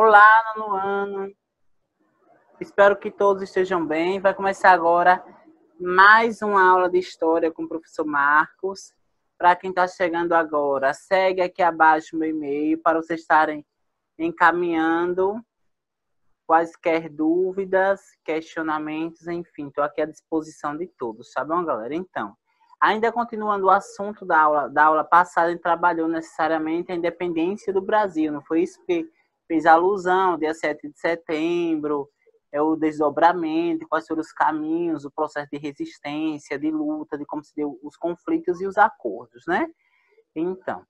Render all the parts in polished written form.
Olá, nono ano. Espero que todos estejam bem. Vai começar agora mais uma aula de história com o professor Marcos. Para quem está chegando agora, segue aqui abaixo o meu e-mail para vocês estarem encaminhando quaisquer dúvidas, questionamentos, enfim, estou aqui à disposição de todos, tá bom, galera? Então, ainda continuando o assunto da aula passada, a gente trabalhou necessariamente a independência do Brasil, não foi isso que fez alusão, dia 7 de setembro, o desdobramento, quais foram os caminhos, o processo de resistência, de luta, de como se deu os conflitos e os acordos, né? Então,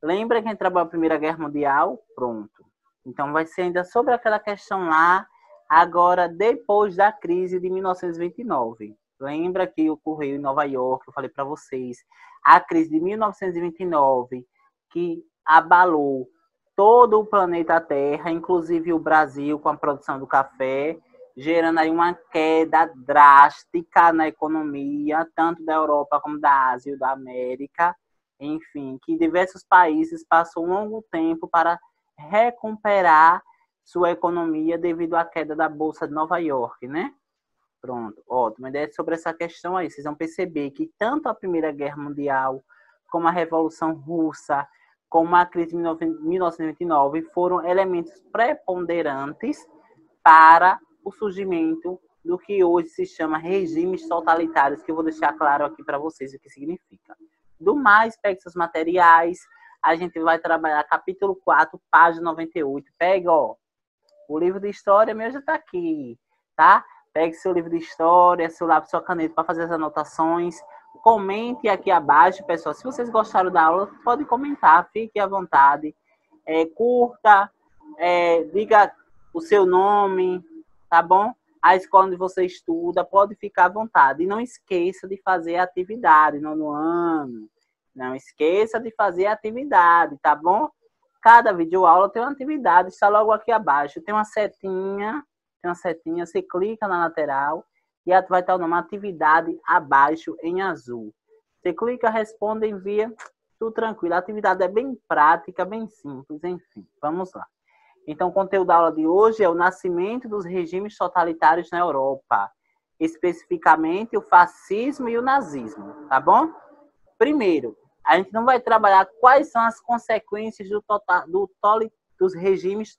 lembra que a gente trabalhou a Primeira Guerra Mundial? Pronto. Então, vai ser ainda sobre aquela questão lá, agora depois da crise de 1929. Lembra que ocorreu em Nova York, eu falei para vocês, a crise de 1929, que abalou todo o planeta Terra, inclusive o Brasil, com a produção do café, gerando aí uma queda drástica na economia, tanto da Europa como da Ásia e da América, enfim, que diversos países passam um longo tempo para recuperar sua economia devido à queda da Bolsa de Nova York, né? Pronto, ótimo. Uma ideia sobre essa questão aí. Vocês vão perceber que tanto a Primeira Guerra Mundial, como a Revolução Russa, como a crise de 1929 foram elementos preponderantes para o surgimento do que hoje se chama regimes totalitários, que eu vou deixar claro aqui para vocês o que significa. Do mais, pegue seus materiais. A gente vai trabalhar capítulo 4, página 98. Pega, ó, o livro de história meu já está aqui, tá? Pegue seu livro de história, seu lápis, sua caneta para fazer as anotações. Comente aqui abaixo, pessoal. Se vocês gostaram da aula, pode comentar, fique à vontade. Curta, diga o seu nome, tá bom? A escola onde você estuda, pode ficar à vontade. E não esqueça de fazer a atividade no ano. Não esqueça de fazer a atividade, tá bom? Cada videoaula tem uma atividade, está logo aqui abaixo. Tem uma setinha, você clica na lateral e vai estar o nome atividade abaixo em azul. Você clica, responde, envia, tudo tranquilo. A atividade é bem prática, bem simples, enfim. Vamos lá. Então, o conteúdo da aula de hoje é o nascimento dos regimes totalitários na Europa. Especificamente, o fascismo e o nazismo, tá bom? Primeiro, a gente não vai trabalhar quais são as consequências dos regimes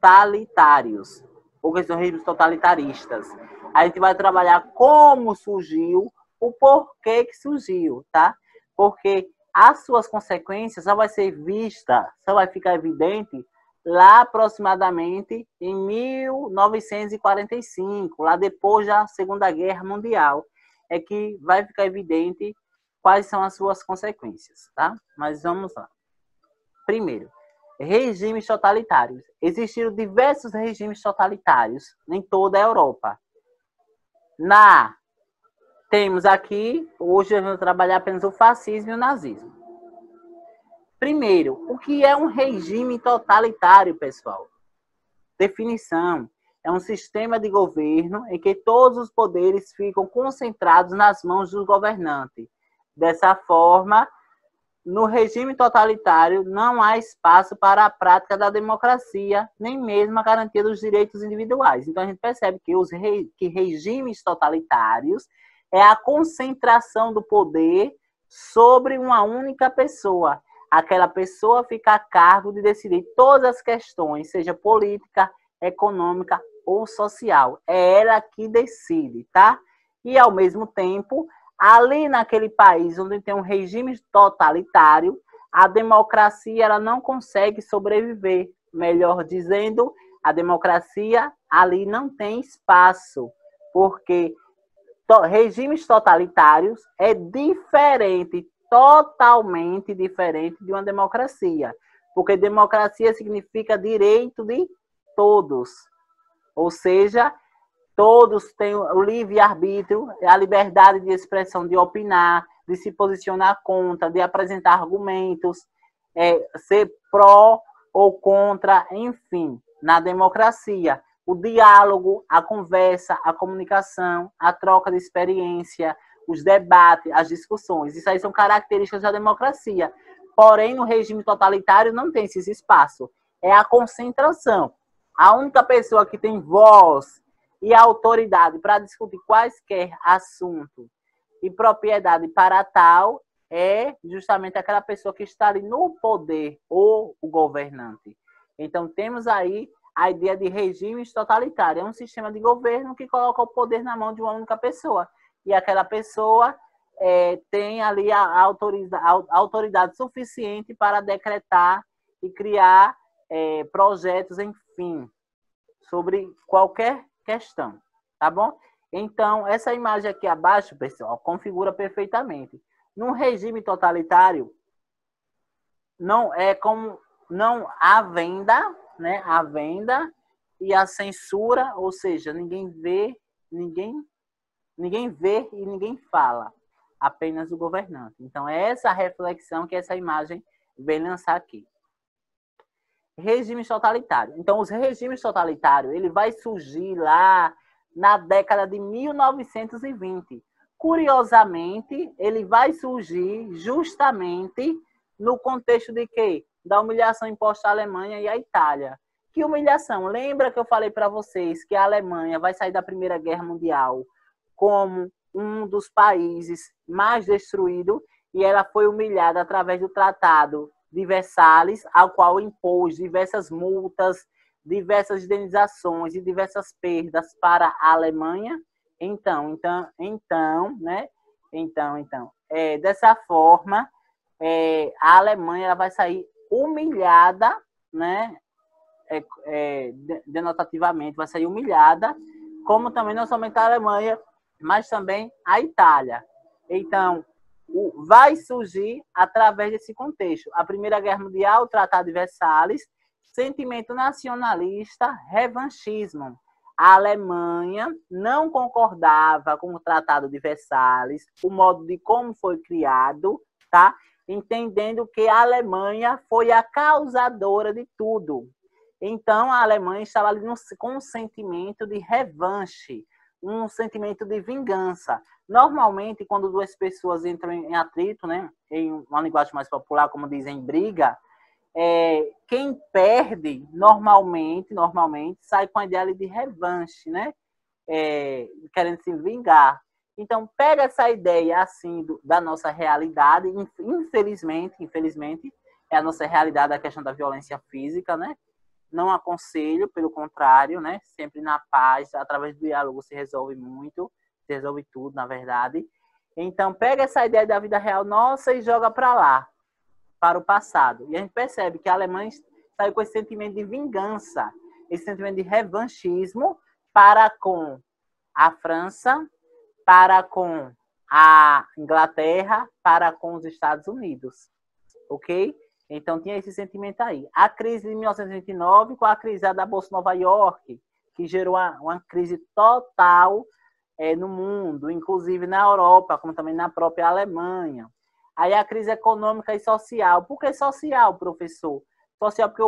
totalitários, ou que são regimes totalitaristas. A gente vai trabalhar como surgiu, o porquê que surgiu, tá? Porque as suas consequências só vai ser vista, só vai ficar evidente lá aproximadamente em 1945, lá depois da Segunda Guerra Mundial, é que vai ficar evidente quais são as suas consequências, tá? Mas vamos lá. Primeiro, regimes totalitários. Existiram diversos regimes totalitários em toda a Europa. Temos aqui, hoje eu vou trabalhar apenas o fascismo e o nazismo. Primeiro, o que é um regime totalitário, pessoal? Definição. É um sistema de governo em que todos os poderes ficam concentrados nas mãos do governante. Dessa forma, no regime totalitário, não há espaço para a prática da democracia, nem mesmo a garantia dos direitos individuais. Então, a gente percebe que regimes totalitários é a concentração do poder sobre uma única pessoa. Aquela pessoa fica a cargo de decidir todas as questões, seja política, econômica ou social. É ela que decide, tá? E, ao mesmo tempo, ali naquele país onde tem um regime totalitário, a democracia ela não consegue sobreviver. Melhor dizendo, a democracia ali não tem espaço, porque regimes totalitários é diferente, totalmente diferente de uma democracia, porque democracia significa direito de todos, ou seja, todos têm o livre-arbítrio, a liberdade de expressão, de opinar, de se posicionar contra, de apresentar argumentos, ser pró ou contra, enfim. Na democracia, o diálogo, a conversa, a comunicação, a troca de experiência, os debates, as discussões, isso aí são características da democracia. Porém, no regime totalitário não tem esse espaço. é a concentração. A única pessoa que tem voz e autoridade para discutir quaisquer assuntos e propriedade para tal é justamente aquela pessoa que está ali no poder, ou o governante. Então, temos aí a ideia de regimes totalitários. É um sistema de governo que coloca o poder na mão de uma única pessoa. E aquela pessoa tem ali a autoridade suficiente para decretar e criar projetos, enfim, sobre qualquer questão, tá bom? Então, essa imagem aqui abaixo, pessoal, configura perfeitamente. Num regime totalitário, não há venda, né? A venda e a censura, ou seja, ninguém vê e ninguém fala, apenas o governante. Então, é essa reflexão que essa imagem vem lançar aqui. Regimes totalitários. Então, os regimes totalitários, ele vai surgir lá na década de 1920. Curiosamente, ele vai surgir justamente no contexto de quê? Da humilhação imposta à Alemanha e à Itália. Que humilhação? Lembra que eu falei para vocês que a Alemanha vai sair da Primeira Guerra Mundial como um dos países mais destruídos e ela foi humilhada através do Tratado de Versalhes, ao qual impôs diversas multas, diversas indenizações e diversas perdas para a Alemanha. Então, dessa forma, a Alemanha ela vai sair humilhada, né? Denotativamente, vai sair humilhada, como também não somente a Alemanha, mas também a Itália. Então, vai surgir através desse contexto. A Primeira Guerra Mundial, o Tratado de Versalhes, sentimento nacionalista, revanchismo. A Alemanha não concordava com o Tratado de Versalhes, o modo de como foi criado, tá? Entendendo que a Alemanha foi a causadora de tudo. Então, a Alemanha estava ali com um sentimento de revanche, um sentimento de vingança. Normalmente, quando duas pessoas entram em atrito, né, em uma linguagem mais popular, como dizem, briga, quem perde, normalmente, sai com a ideia de revanche, né? Querendo se vingar. Então, pega essa ideia assim da nossa realidade, infelizmente, é a nossa realidade a questão da violência física, né? Não aconselho, pelo contrário, né? Sempre na paz, através do diálogo se resolve muito, se resolve tudo, na verdade. Então, pega essa ideia da vida real nossa e joga para lá, para o passado. E a gente percebe que a Alemanha saiu com esse sentimento de vingança, esse sentimento de revanchismo para com a França, para com a Inglaterra, para com os Estados Unidos. Ok? Então, tinha esse sentimento aí. A crise de 1929, com a crise da Bolsa de Nova York, que gerou uma crise total no mundo, inclusive na Europa, como também na própria Alemanha. Aí a crise econômica e social. Por que social, professor? Social porque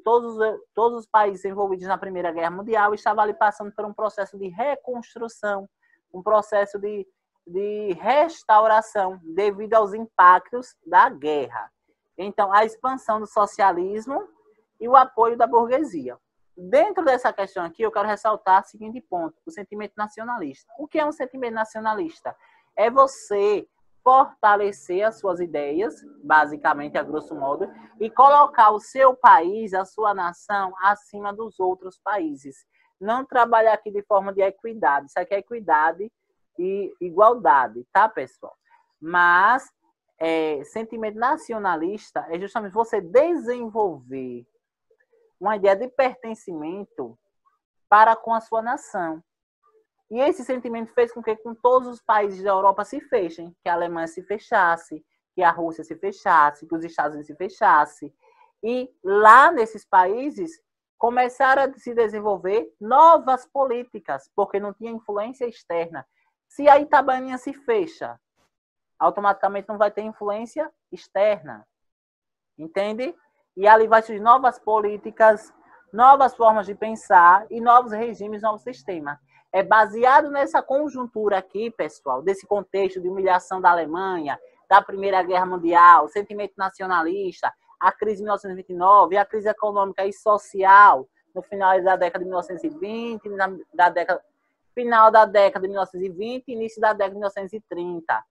todos os países envolvidos na Primeira Guerra Mundial estavam ali passando por um processo de reconstrução, um processo de restauração devido aos impactos da guerra. Então, a expansão do socialismo e o apoio da burguesia. Dentro dessa questão aqui, eu quero ressaltar o seguinte ponto, o sentimento nacionalista. O que é um sentimento nacionalista? É você fortalecer as suas ideias, basicamente, a grosso modo, e colocar o seu país, a sua nação, acima dos outros países. Não trabalhar aqui de forma de equidade. Isso aqui é equidade e igualdade, tá, pessoal? Mas sentimento nacionalista é justamente você desenvolver uma ideia de pertencimento para com a sua nação. E esse sentimento fez com que todos os países da Europa se fechem, que a Alemanha se fechasse, que a Rússia se fechasse, que os Estados Unidos se fechassem. E lá nesses países começaram a se desenvolver novas políticas, porque não tinha influência externa. Se a Itabaianinha se fecha, automaticamente não vai ter influência externa. Entende? E ali vai surgir novas políticas, novas formas de pensar e novos regimes, novos sistemas. É baseado nessa conjuntura aqui, pessoal, desse contexto de humilhação da Alemanha, da Primeira Guerra Mundial, sentimento nacionalista, a crise de 1929, a crise econômica e social no final da década de 1920, final da década de 1920 e início da década de 1930.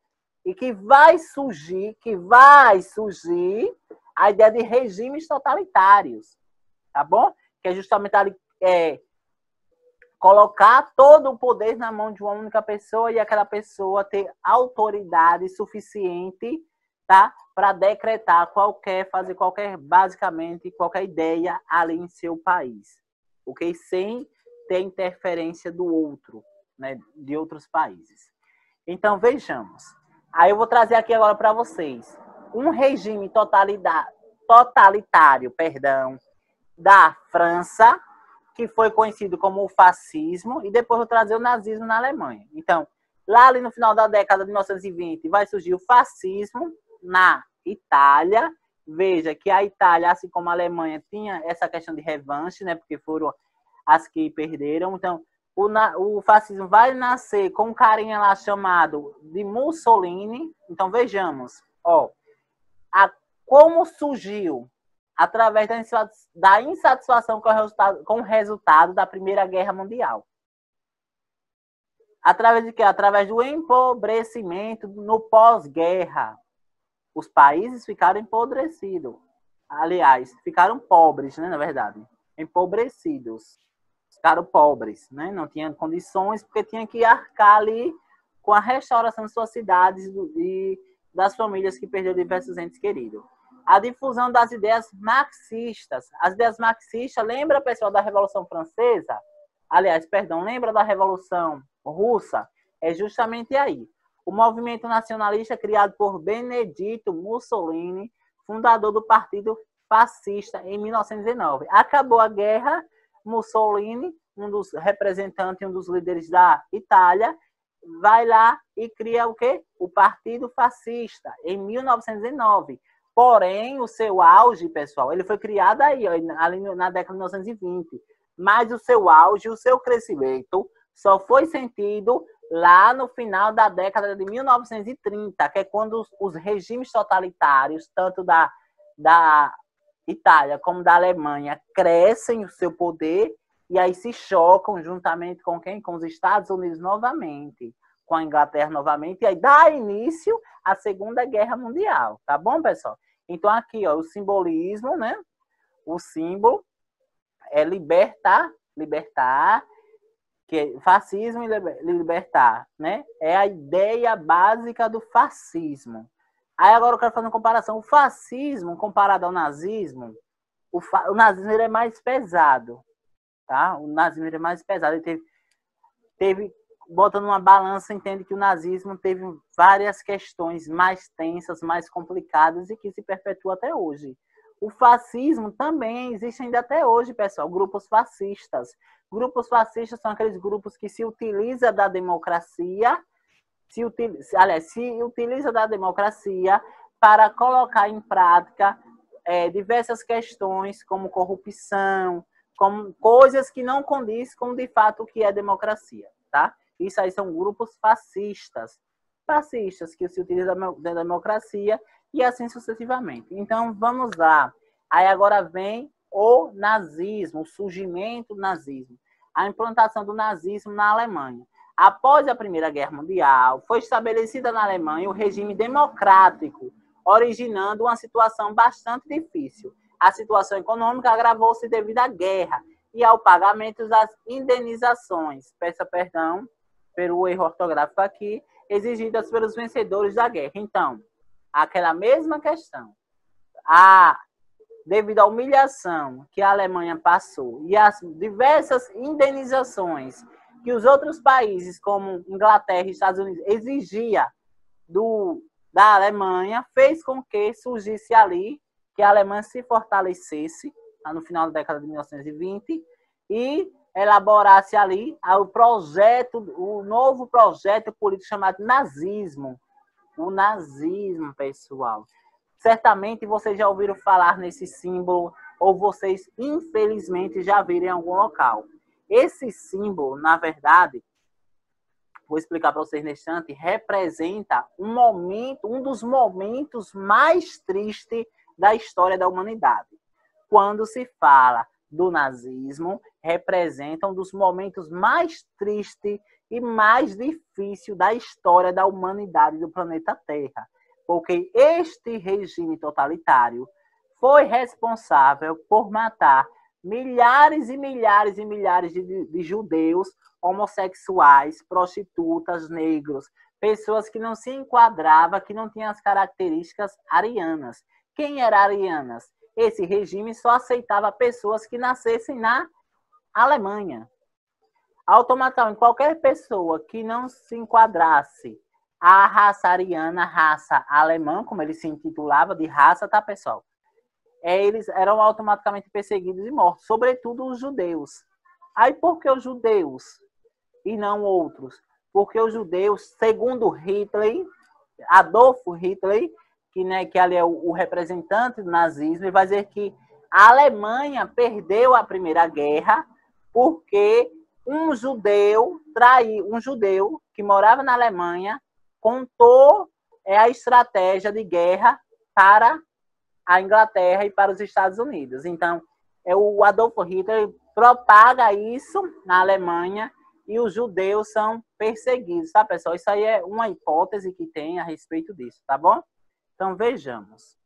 E que vai surgir a ideia de regimes totalitários, tá bom? Que é justamente colocar todo o poder na mão de uma única pessoa e aquela pessoa ter autoridade suficiente, tá? Para decretar basicamente qualquer ideia ali em seu país. Ok? Sem ter interferência do outro, né? De outros países. Então, vejamos. Aí eu vou trazer aqui agora para vocês um regime totalitário, da França, que foi conhecido como o fascismo, e depois vou trazer o nazismo na Alemanha. Então, lá ali no final da década de 1920, vai surgir o fascismo na Itália. Veja que a Itália, assim como a Alemanha, tinha essa questão de revanche, né, porque foram as que perderam. Então, o fascismo vai nascer com um carinha lá chamado de Mussolini. Então, vejamos, como surgiu através da insatisfação com o resultado da Primeira Guerra Mundial. Através de quê? Através do empobrecimento no pós-guerra. Os países ficaram empobrecidos. Aliás, ficaram pobres, né, na verdade. Empobrecidos. Ficaram pobres, né? Não tinham condições, porque tinha que arcar ali com a restauração de suas cidades e das famílias que perderam diversos entes queridos. A difusão das ideias marxistas. As ideias marxistas, lembra, pessoal, da Revolução Francesa? Aliás, perdão, lembra da Revolução Russa? É justamente aí. O movimento nacionalista criado por Benedito Mussolini, fundador do Partido Fascista, em 1919. Acabou a guerra, Mussolini, um dos representantes, um dos líderes da Itália, vai lá e cria o quê? O Partido Fascista, em 1909. Porém, o seu auge, pessoal, ele foi criado aí, ali na década de 1920. Mas o seu auge, o seu crescimento, só foi sentido lá no final da década de 1930, que é quando os regimes totalitários, tanto da Itália como da Alemanha, crescem o seu poder e aí se chocam juntamente com quem? Com os Estados Unidos novamente, com a Inglaterra novamente, e aí dá início à Segunda Guerra Mundial. Tá bom, pessoal? Então, aqui, o simbolismo, né? O símbolo é libertar, que é fascismo e libertar, né? É a ideia básica do fascismo. Aí agora eu quero fazer uma comparação. O fascismo, comparado ao nazismo, o nazismo ele é mais pesado, tá? O nazismo ele é mais pesado. Ele teve botando uma balança, entende que o nazismo teve várias questões mais tensas, mais complicadas e que se perpetua até hoje. O fascismo também existe ainda até hoje, pessoal, grupos fascistas. Grupos fascistas são aqueles grupos que se utilizam da democracia, se utiliza da democracia para colocar em prática diversas questões, como corrupção, como coisas que não condizem com, de fato, o que é democracia, tá? Isso aí são grupos fascistas que se utilizam da democracia e assim sucessivamente. Então, vamos lá. Aí agora vem o nazismo, o surgimento do nazismo, a implantação do nazismo na Alemanha. Após a Primeira Guerra Mundial, foi estabelecida na Alemanha o regime democrático, originando uma situação bastante difícil. A situação econômica agravou-se devido à guerra e ao pagamento das indenizações, peço perdão pelo erro ortográfico aqui, exigidas pelos vencedores da guerra. Então, aquela mesma questão. Devido à humilhação que a Alemanha passou e as diversas indenizações que os outros países, como Inglaterra e Estados Unidos, exigiam da Alemanha, fez com que surgisse ali, que a Alemanha se fortalecesse, no final da década de 1920, e elaborasse ali o novo projeto político chamado nazismo. O nazismo, pessoal. Certamente vocês já ouviram falar nesse símbolo, ou vocês, infelizmente, já viram em algum local. Esse símbolo, na verdade, vou explicar para vocês neste instante, representa um dos momentos mais tristes da história da humanidade. Quando se fala do nazismo, representa um dos momentos mais tristes e mais difíceis da história da humanidade do planeta Terra, porque este regime totalitário foi responsável por matar milhares e milhares e milhares de judeus, homossexuais, prostitutas, negros, pessoas que não se enquadravam, que não tinham as características arianas. Quem era arianas? Esse regime só aceitava pessoas que nascessem na Alemanha. Automaticamente, qualquer pessoa que não se enquadrasse a raça ariana, raça alemã, como ele se intitulava, de raça, tá, pessoal? Eles eram automaticamente perseguidos e mortos, sobretudo os judeus. Aí por que os judeus e não outros? Porque os judeus, segundo Hitler, Adolfo Hitler, que ali é o representante do nazismo, ele vai dizer que a Alemanha perdeu a Primeira Guerra porque um judeu que morava na Alemanha contou a estratégia de guerra para a Inglaterra e para os Estados Unidos. Então, o Adolfo Hitler propaga isso na Alemanha e os judeus são perseguidos, tá, pessoal? Isso aí é uma hipótese que tem a respeito disso, tá bom? Então, vejamos.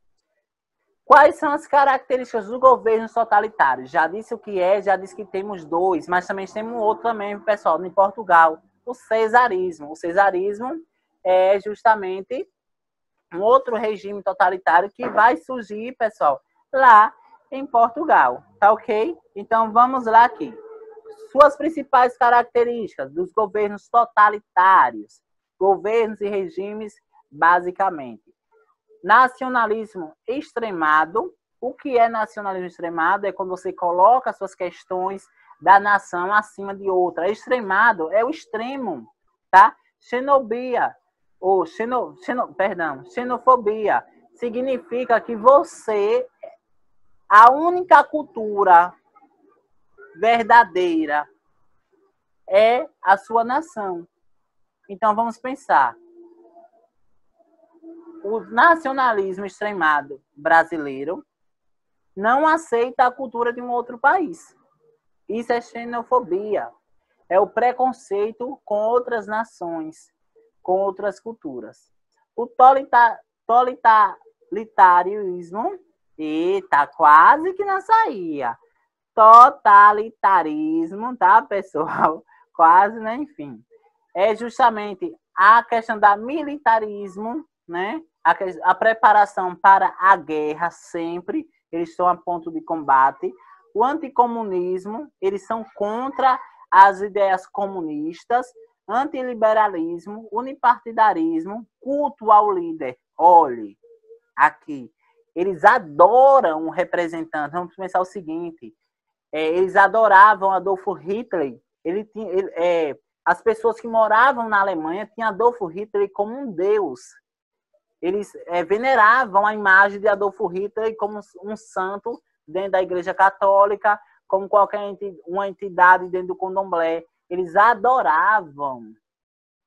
Quais são as características do governo totalitário? Já disse o que é, já disse que temos dois, mas também temos outro também, pessoal, em Portugal, o cesarismo. O cesarismo é justamente um outro regime totalitário que vai surgir, pessoal, lá em Portugal, tá ok? Então, vamos lá aqui. Suas principais características dos governos totalitários, governos e regimes, basicamente. Nacionalismo extremado. O que é nacionalismo extremado? É quando você coloca suas questões da nação acima de outra. Extremado é o extremo, tá? Xenofobia significa que a única cultura verdadeira é a sua nação. Então, vamos pensar. O nacionalismo extremado brasileiro não aceita a cultura de um outro país. Isso é xenofobia. É o preconceito com outras nações, com outras culturas. O totalitarismo, eita, quase que não saía. Totalitarismo, tá, pessoal? Quase, né? Enfim. É justamente a questão da militarismo, né? A preparação para a guerra sempre, eles estão a ponto de combate. O anticomunismo, eles são contra as ideias comunistas. Antiliberalismo, unipartidarismo, culto ao líder. Olhe, aqui, eles adoram um representante. Vamos pensar o seguinte, eles adoravam Adolfo Hitler. As pessoas que moravam na Alemanha tinham Adolfo Hitler como um deus. Eles veneravam a imagem de Adolfo Hitler como um santo dentro da Igreja Católica, como uma entidade dentro do Candomblé. Eles adoravam,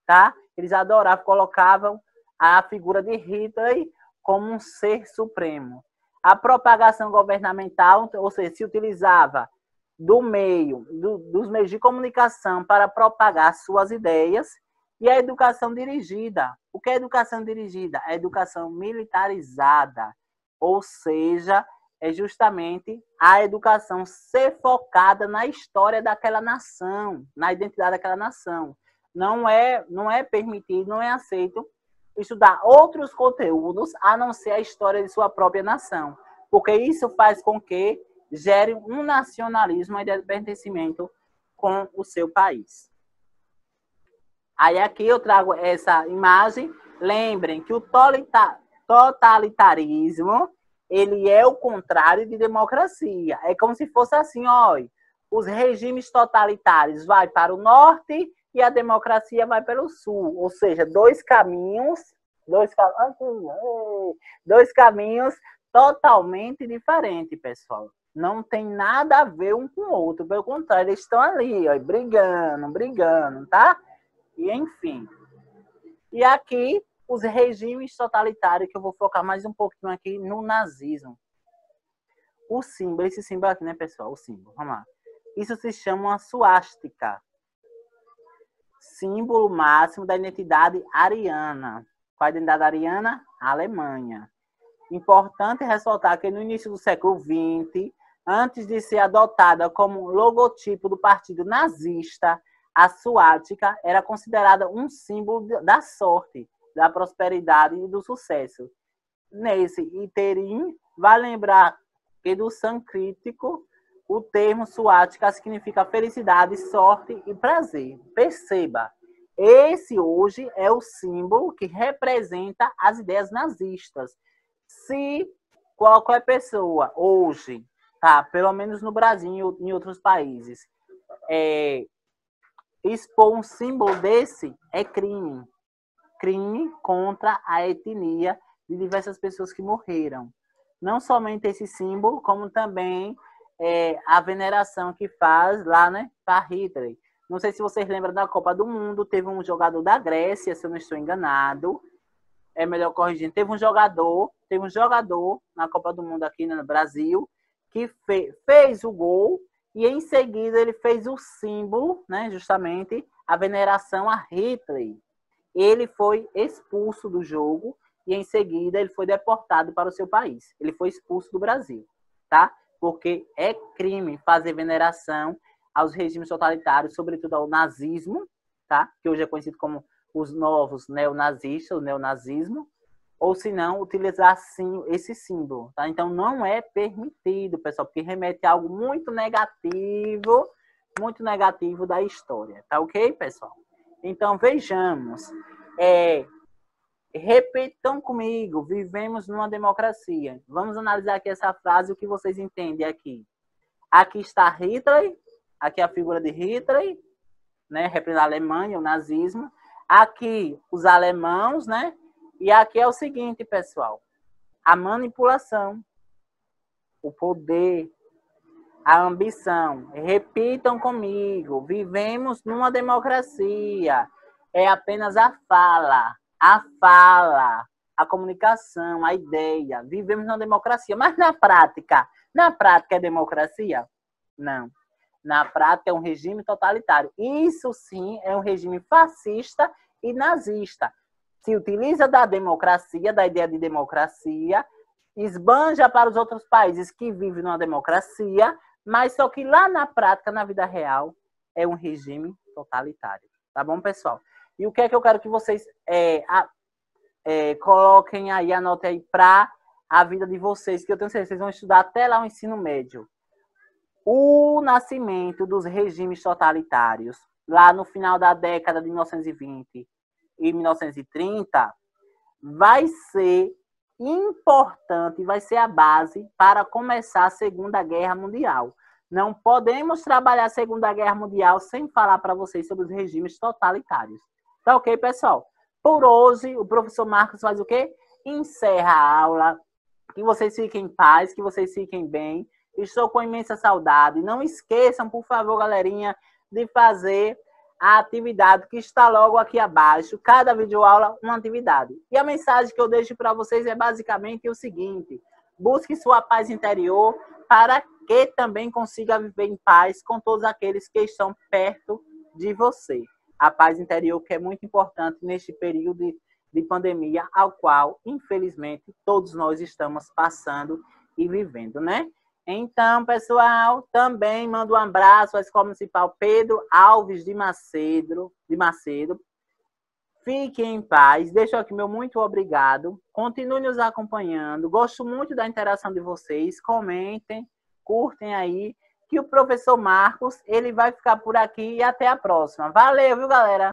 tá? Eles adoravam, colocavam a figura de Hitler como um ser supremo. A propagação governamental, ou seja, se utilizava dos meios de comunicação para propagar suas ideias. E a educação dirigida. O que é educação dirigida? É educação militarizada. Ou seja, é justamente a educação ser focada na história daquela nação, na identidade daquela nação. Não é permitido, não é aceito estudar outros conteúdos a não ser a história de sua própria nação. Porque isso faz com que gere um nacionalismo e de pertencimento com o seu país. Aí aqui eu trago essa imagem. Lembrem que o totalitarismo, ele é o contrário de democracia. É como se fosse assim, olha, os regimes totalitários vai para o norte e a democracia vai para o sul. Ou seja, dois caminhos totalmente diferentes, pessoal. Não tem nada a ver um com o outro. Pelo contrário, eles estão ali, ó, brigando, tá? E, enfim. E aqui os regimes totalitários, que eu vou focar mais um pouquinho aqui no nazismo. O símbolo, esse símbolo aqui, né, pessoal? O símbolo, vamos lá. Isso se chama uma suástica. Símbolo máximo da identidade ariana. Qual a identidade ariana? A Alemanha. Importante ressaltar que no início do século XX, antes de ser adotada como logotipo do partido nazista, a suástica era considerada um símbolo da sorte, da prosperidade e do sucesso. Nesse ínterim, vai lembrar que do sânscrito, o termo suástica significa felicidade, sorte e prazer. Perceba, esse hoje é o símbolo que representa as ideias nazistas. Se qualquer pessoa hoje, tá, pelo menos no Brasil e em outros países, expor um símbolo desse é crime. Crime contra a etnia de diversas pessoas que morreram. Não somente esse símbolo, como também a veneração que faz lá, né, para Hitler. Não sei se vocês lembram da Copa do Mundo, teve um jogador da Grécia, se eu não estou enganado, é melhor corrigir, teve um jogador na Copa do Mundo aqui no Brasil, que fez o gol, e em seguida ele fez o símbolo, né, justamente, a veneração a Hitler. Ele foi expulso do jogo, e em seguida ele foi deportado para o seu país. Ele foi expulso do Brasil, tá? Porque é crime fazer veneração aos regimes totalitários, sobretudo ao nazismo, tá? Que hoje é conhecido como os novos neonazistas, o neonazismo, ou se não, utilizar sim esse símbolo, tá? Então não é permitido, pessoal, porque remete a algo muito negativo da história, tá ok, pessoal? Então vejamos, repitam comigo, vivemos numa democracia. Vamos analisar aqui essa frase, o que vocês entendem aqui. Aqui está Hitler, aqui a figura de Hitler, né, representa a Alemanha, o nazismo. Aqui os alemãos, né? E aqui é o seguinte, pessoal, a manipulação, o poder, a ambição. Repitam comigo, vivemos numa democracia. É apenas a fala, a comunicação, a ideia. Vivemos numa democracia, mas na prática é democracia? Não. Na prática é um regime totalitário. Isso sim é um regime fascista e nazista. Se utiliza da democracia, da ideia de democracia, esbanja para os outros países que vivem numa democracia, mas só que lá na prática, na vida real, é um regime totalitário. Tá bom, pessoal? E o que é que eu quero que vocês coloquem aí, anotem aí para a vida de vocês, que eu tenho certeza que vocês vão estudar até lá o ensino médio. O nascimento dos regimes totalitários, lá no final da década de 1920 e 1930, vai ser importante, vai ser a base para começar a Segunda Guerra Mundial. Não podemos trabalhar a Segunda Guerra Mundial sem falar para vocês sobre os regimes totalitários. Tá ok, pessoal? Por hoje, o professor Marcos faz o quê? Encerra a aula. Que vocês fiquem em paz, que vocês fiquem bem. Estou com imensa saudade. Não esqueçam, por favor, galerinha, de fazer a atividade que está logo aqui abaixo. Cada videoaula, uma atividade. E a mensagem que eu deixo para vocês é basicamente o seguinte: busque sua paz interior para que também consiga viver em paz com todos aqueles que estão perto de você. A paz interior que é muito importante neste período de pandemia, ao qual, infelizmente, todos nós estamos passando e vivendo, né? Então, pessoal, também mando um abraço à Escola Municipal Pedro Alves de Macedo. Fiquem em paz. Deixo aqui meu muito obrigado. Continue nos acompanhando. Gosto muito da interação de vocês. Comentem, curtem aí, que o professor Marcos, ele vai ficar por aqui e até a próxima. Valeu, viu, galera?